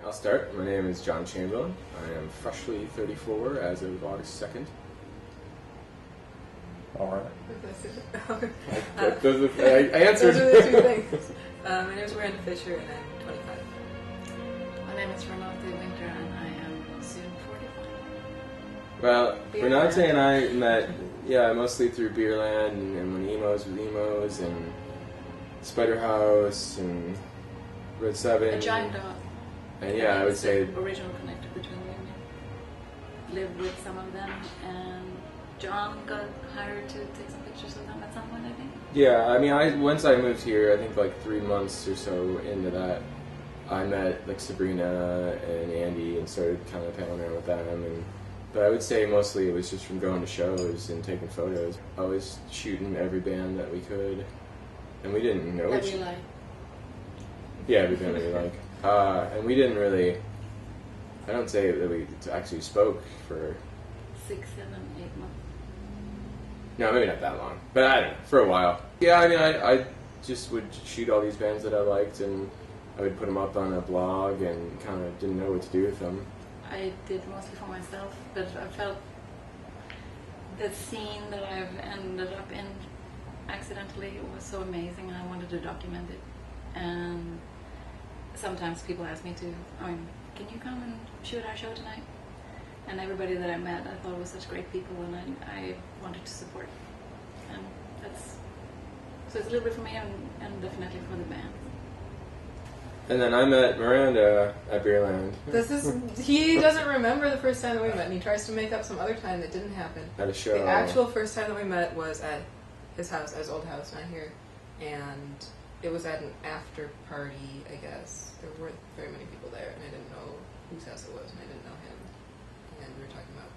I'll start. My name is Jon Chamberlain. I am freshly 34 as of August 2nd. Alright. I answered. Those are the two things. My name is Miranda Fisher and I'm 25. My name is Renate and I am soon 45. Well, Renate and I met, mostly through Beerland and when emos with emos and Spider House and Red 7. A giant dog. And yeah, I would say the original connector between women. Lived with some of them, and John got hired to take some pictures of them at some point, I think. Yeah, I mean, once I moved here, I think like 3 months or so into that, I met like Sabrina and Andy and started kind of palling around with them. But I would say mostly it was just from going to shows and taking photos. I was shooting every band that we could, and we didn't know That we like. Yeah, every band that we like. And we didn't really, I don't say that we actually spoke for 6, 7, 8 months. No, maybe not that long, but I don't know, for a while. Yeah, I mean, I just would shoot all these bands that I liked, and I would put them up on a blog and kind of didn't know what to do with them. I did mostly for myself, but I felt the scene that I've ended up in accidentally was so amazing, and I wanted to document it. And sometimes people ask me to, can you come and shoot our show tonight? And everybody that I met, I thought was such great people, and I wanted to support. And so it's a little bit for me and definitely for the band. And then I met Miranda at Beerland. He doesn't remember the first time that we met, and he tries to make up some other time that didn't happen. At a show. The actual first time that we met was at his house, at his old house, not here, and it was at an after party, I guess. There weren't very many people there, and I didn't know whose house it was, and I didn't know him. And we were talking about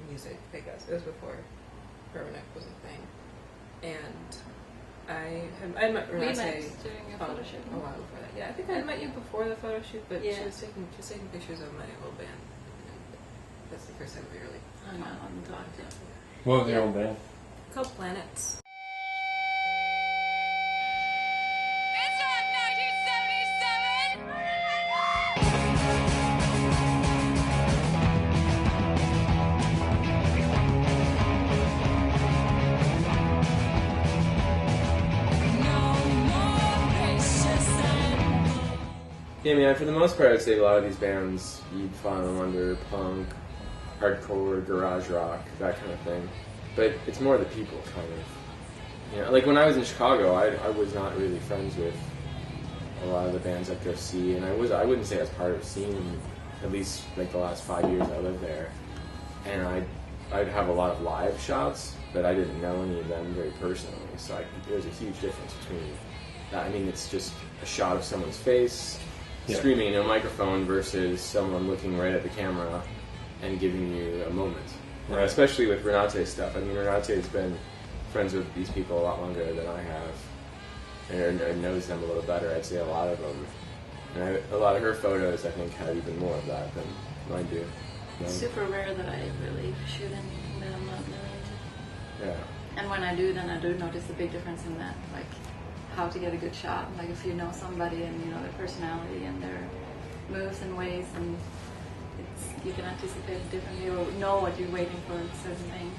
music, I guess. It was before RUBBERNECK was a thing. And I met Renate during a photo shoot a while before that. Yeah, I think I had met you before the photo shoot, but yeah. she was taking pictures of my old band. And that's the first time we really hung out and talked. Yeah. What was your old band? It's called Planets. Yeah, I mean, for the most part, I'd say a lot of these bands, you'd find them under punk, hardcore, garage rock, that kind of thing. But it's more the people, kind of. You know, like when I was in Chicago, I was not really friends with a lot of the bands I'd go see, and I wouldn't say I was part of a scene, at least like the last 5 years I lived there. And I'd have a lot of live shots, but I didn't know any of them very personally, so there's a huge difference between that. I mean, it's just a shot of someone's face, screaming into a microphone versus someone looking right at the camera and giving you a moment. Right. Especially with Renate's stuff. I mean, Renate's been friends with these people a lot longer than I have, and knows them a little better. I'd say a lot of them. And a lot of her photos, I think, have even more of that than mine do. It's super rare that I really shoot anything that I'm not really into. Yeah. And when I do, then I do notice a big difference in that, like how to get a good shot. Like if you know somebody and you know their personality and their moves and ways, and you can anticipate it differently or know what you're waiting for a certain thing.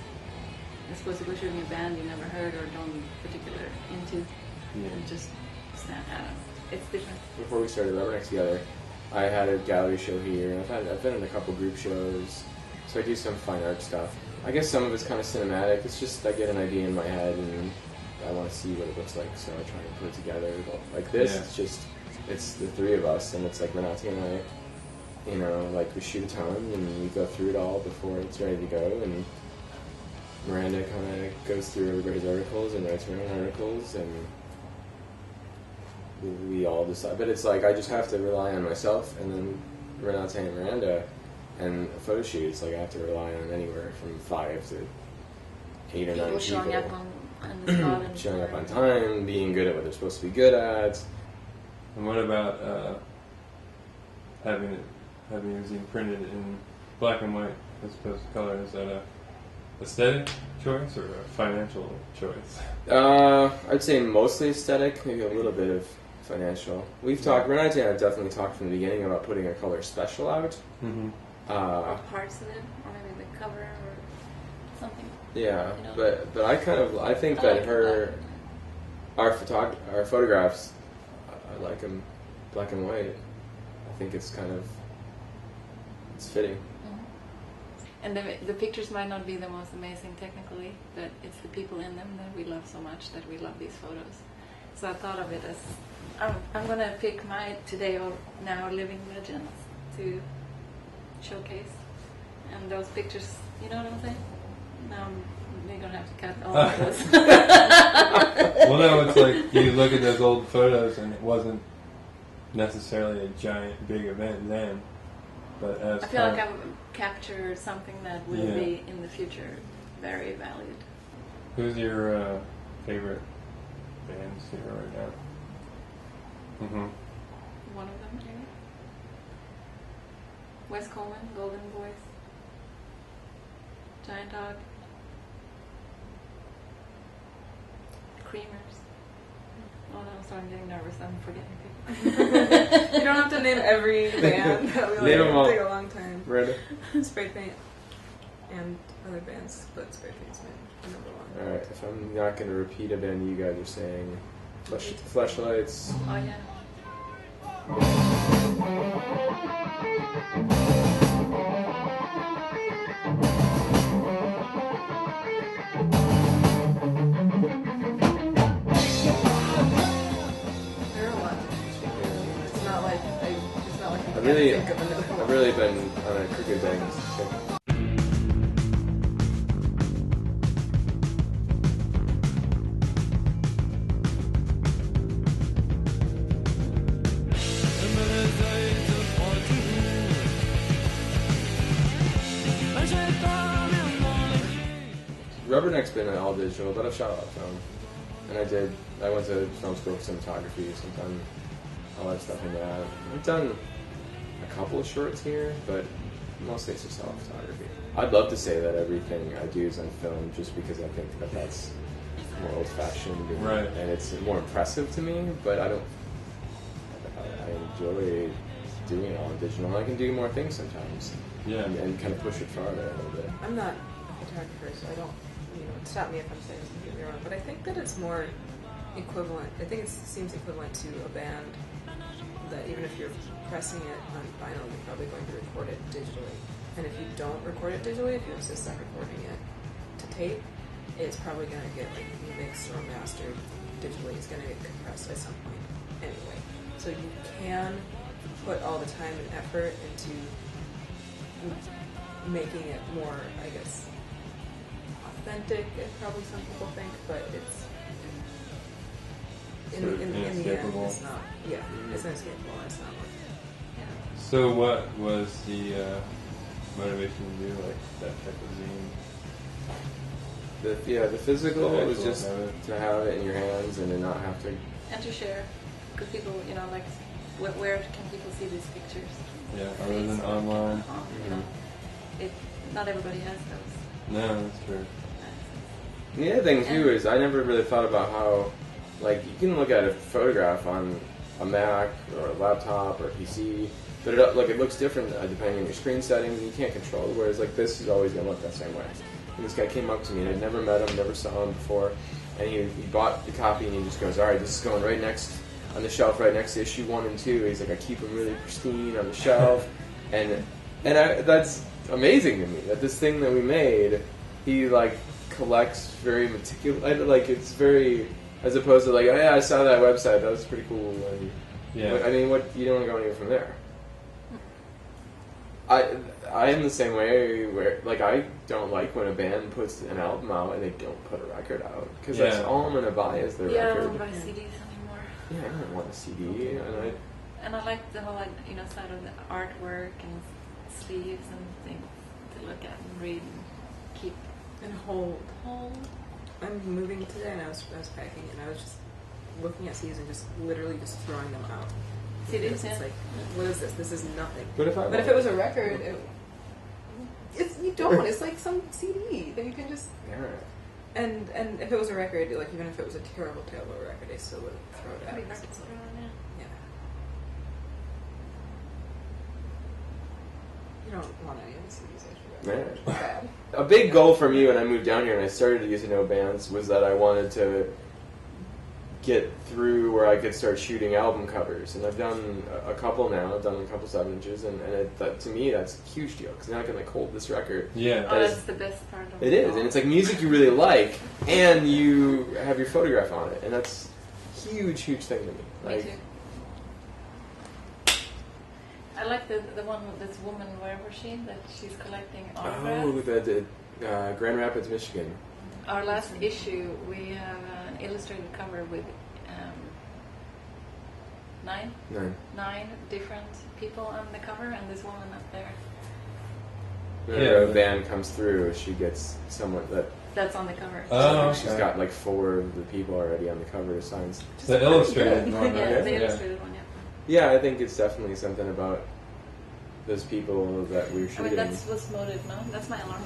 As opposed to go shooting a band you never heard or don't particular into, and just stand at it. It's different. Before we started RUBBERNECK together, I had a gallery show here, and I've been in a couple group shows, so I do some fine art stuff. I guess some of it's kind of cinematic. It's just I get an idea in my head and I want to see what it looks like, so I try and put it together. Like this, it's the three of us, and it's like Renate and I, like we shoot a ton and we go through it all before it's ready to go, and Miranda kind of goes through everybody's articles and writes her own articles, and we all decide. But it's like I just have to rely on myself, and then Renate and Miranda, and a photo shoot. It's like I have to rely on anywhere from 5 to 8 or 9 people. Showing up on the spot and showing up on time, being good at what they're supposed to be good at. And what about having your zine printed in black and white as opposed to color? Is that a aesthetic choice or a financial choice? I'd say mostly aesthetic, maybe a little bit of financial. We've talked, Renate and I have definitely talked from the beginning about putting a color special out. Mm-hmm. Or parts of it, or maybe the cover or something. Yeah, you know? but I think that our photographs, I like them black and white. I think it's fitting. And the pictures might not be the most amazing technically, but it's the people in them that we love so much that we love these photos. So I thought of it as, I'm going to pick my today or now living legends to showcase. And those pictures, you know what I'm saying? Now we're going to have to cut all of those. Well, no, it's like you look at those old photos and it wasn't necessarily a giant, big event then. But as I feel like I've captured something that will be in the future very valued. Who's your favorite bands here right now? Mm-hmm. One of them, maybe. Wes Coleman, Golden Voice, Giant Dog, Creamers. Oh no, I'm sorry, I'm getting nervous. I'm forgetting people. You don't have to name every band. That would take a long time. Miranda? Spray Paint and other bands, but Spray Paint's my number one. Alright, if I'm not going to repeat a band you guys are saying, Fleshlights. Oh yeah. I've really been on a crooked bangs kick. Rubberneck's been all digital, but I've shot a lot of film. And I went to film school for cinematography, so I've done a lot of stuff in that. I've done a couple of shorts here, but mostly it's just all photography. I'd love to say that everything I do is on film just because I think that that's more old-fashioned and it's more impressive to me, but I enjoy doing it all in digital, and I can do more things sometimes. Yeah. And kind of push it farther a little bit. I'm not a photographer, so I don't, stop me if I'm saying something wrong, but I think that it's more equivalent. I think it seems equivalent to a band that even if you're pressing it on vinyl, you're probably going to record it digitally. And if you don't record it digitally, if you're just stuck recording it to tape, it's probably going to get mixed or mastered digitally. It's going to get compressed at some point anyway. So you can put all the time and effort into making it more, I guess, authentic, as probably some people think, but it's in the end, it's not. Yeah, it's inescapable. It's not worth it. Yeah. So, what was the motivation to do that type of zine? The physical was just to have it in your hands and to not have to. And to share, because people, where can people see these pictures? Yeah, other than online. Not everybody has those. No, that's true. The other thing too is I never really thought about how, you can look at a photograph on a Mac or a laptop or a PC, but it looks different depending on your screen settings, and you can't control it. Whereas this is always going to look that same way. And this guy came up to me, and I'd never met him, never saw him before, and he bought the copy, and he just goes, "All right, this is going right next on the shelf, right next to issue 1 and 2." He's like, "I keep them really pristine on the shelf," and that's amazing to me that this thing that we made, he collects very meticulous. It's very, as opposed to oh yeah, I saw that website, that was pretty cool. And yeah, I mean, you don't want to go anywhere from there. I am the same way where like I don't like when a band puts an album out and they don't put a record out because that's all I'm gonna buy is their I record. don't buy CDs anymore. Yeah, I don't want a CD, and I like the whole side of the artwork and sleeves and things to look at and read and keep and hold. I'm moving today, and I was packing, and I was just looking at CDs and just literally just throwing them out. CDs, it's like, what is this? This is nothing. But if it was a record, you don't. It's like some CD that you can just. Yeah. And if it was a record, like even if it was a terrible record, they still would throw it out. Yeah. You don't want any of the CDs actually. Yeah. Bad. A big goal for me when I moved down here and I started to get to know bands was that I wanted to get through where I could start shooting album covers, and I've done a couple now. I've done a couple 7-inches, and to me that's a huge deal because now I can like hold this record. Yeah, that's the best part of it. It is, and it's like music you really like, and you have your photograph on it, and that's a huge thing to me. Me too. I like the one with this woman. Where was she? That she's collecting autographs. Oh, the Grand Rapids, Michigan. Our last issue, we have an illustrated cover with 9 different people on the cover, and this woman up there. Whenever a band comes through, she gets someone that's on the cover. Oh, she's got like 4 of the people already on the cover of signs. The illustrated one. The illustrated one, Yeah, I think it's definitely something about those people that we're shooting. I mean, that's what's motive, no? That's my alarm.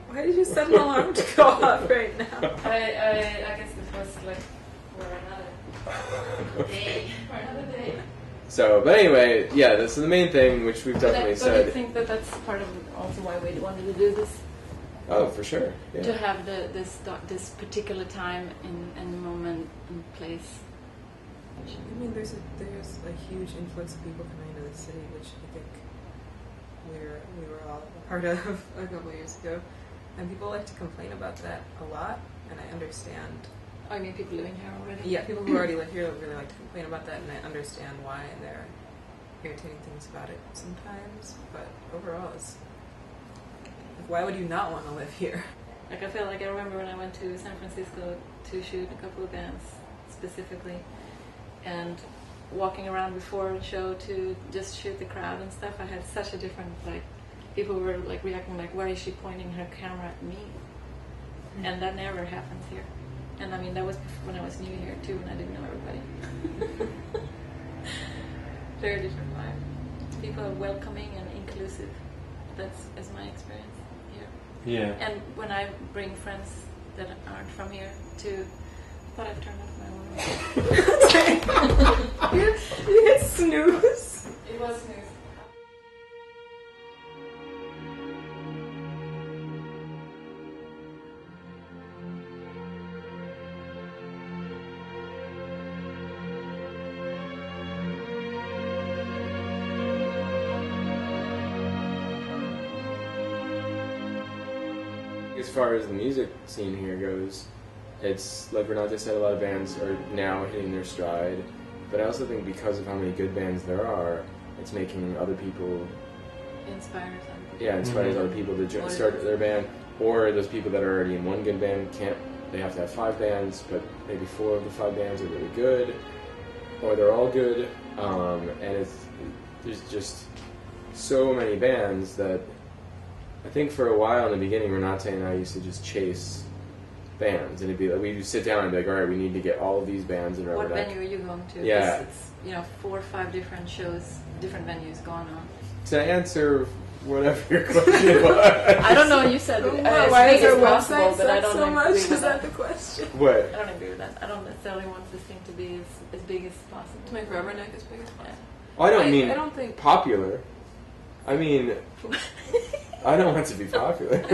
Why did you set an alarm to go off right now? I guess this was like for another day. So, but anyway, yeah, this is the main thing, which we've definitely said. But I think that's part of also why we wanted to do this. Oh, for sure. Yeah. To have this particular time and moment and place. I mean, there's a huge influx of people coming into the city, which I think we were all a part of a couple of years ago, and people like to complain about that a lot, and I understand. I mean, people living here already. Yeah, people who already live here really like to complain about that, and I understand why, and there are irritating things about it sometimes. But overall, it's like, why would you not want to live here? Like I feel like I remember when I went to San Francisco to shoot a couple of bands specifically, and walking around before the show to just shoot the crowd and stuff, I had such a different, like, people were like reacting like, why is she pointing her camera at me? Mm-hmm. And that never happens here. And I mean, that was when I was new here too, and I didn't know everybody. Very different vibe. People are welcoming and inclusive. Is my experience here. Yeah. And when I bring friends that aren't from here too, I thought I'd turned off my alarm. You hit snooze. It was snooze. As far as the music scene here goes, it's like Renate said, a lot of bands are now hitting their stride, but I also think because of how many good bands there are, it's making other people Inspires them. Yeah, inspires other people to start their band, or those people that are already in one good band they have to have 5 bands, but maybe 4 of the 5 bands are really good, or they're all good, and there's just so many bands that I think for a while in the beginning, Renate and I used to just chase bands, and it'd be like we'd just sit down and be like, all right, we need to get all of these bands in Rubberneck. What venue are you going to? Yeah, it's 4 or 5 different shows, different venues going on. To answer whatever your question was, I don't know. You said why is there possible, but I don't so much? agree Is with that the question? What? I don't agree with that. I don't necessarily want this thing to be as big as possible. To make Rubberneck as big as possible. I don't mean I don't think popular. I mean, I don't want it to be popular.